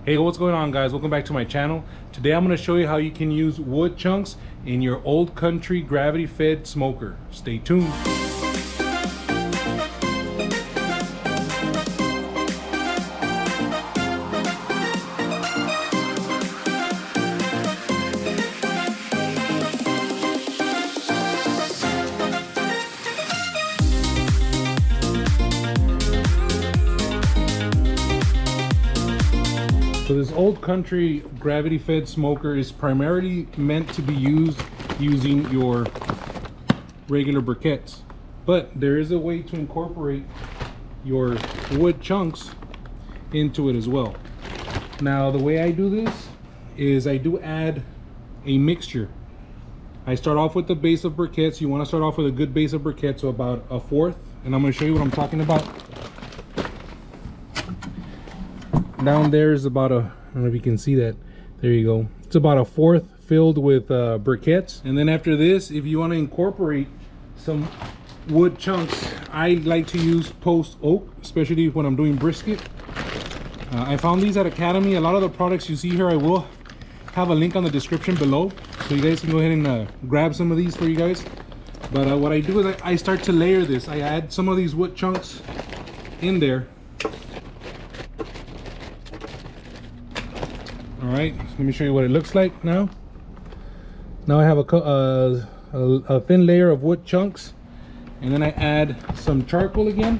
Hey, what's going on, guys? Welcome back to my channel. Today I'm going to show you how you can use wood chunks in your old country gravity fed smoker. Stay tuned. So this old country gravity fed smoker is primarily meant to be used using your regular briquettes, but there is a way to incorporate your wood chunks into it as well. Now the way I do this is I do add a mixture. I start off with the base of briquettes. You want to start off with a good base of briquettes, so about a fourth, and I'm going to show you what I'm talking about. Down there is about I don't know if you can see that. There you go. It's about a fourth filled with briquettes. And then after this, if you want to incorporate some wood chunks, I like to use post oak, especially when I'm doing brisket. I found these at Academy. A lot of the products you see here, I will have a link on the description below, so you guys can go ahead and grab some of these for you guys. But what I do is I start to layer this. I add some of these wood chunks in there. All right, let me show you what it looks like now. Now I have a thin layer of wood chunks, and then I add some charcoal again.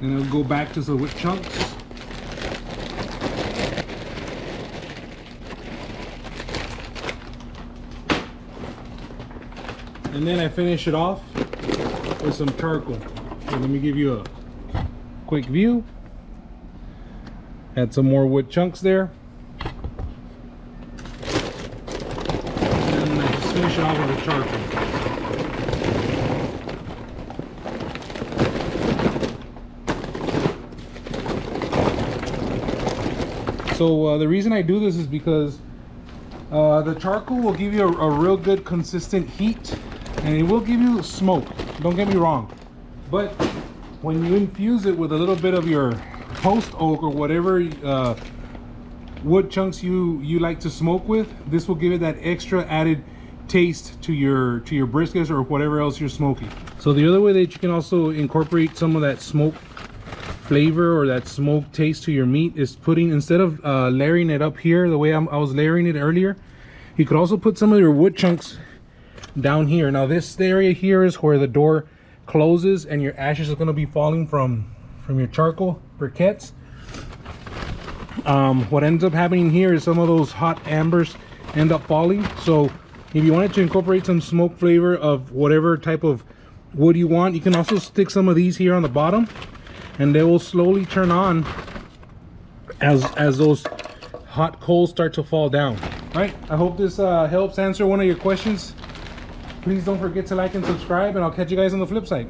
And I'll go back to the wood chunks. And then I finish it off with some charcoal. So let me give you a quick view. Add some more wood chunks there. And I just finish it off with the charcoal. So the reason I do this is because the charcoal will give you a real good consistent heat, and it will give you smoke, don't get me wrong, but when you infuse it with a little bit of your post oak or whatever wood chunks you like to smoke with, this will give it that extra added taste to your briskets or whatever else you're smoking. So the other way that you can also incorporate some of that smoke flavor or that smoke taste to your meat is putting, instead of layering it up here the way I was layering it earlier, you could also put some of your wood chunks down here. Now this area here is where the door closes and your ashes are going to be falling from your charcoal briquettes. What ends up happening here is some of those hot ambers end up falling. So if you wanted to incorporate some smoke flavor of whatever type of wood you want, you can also stick some of these here on the bottom, and they will slowly turn on as those hot coals start to fall down. All right, I hope this helps answer one of your questions. Please don't forget to like and subscribe, and I'll catch you guys on the flip side.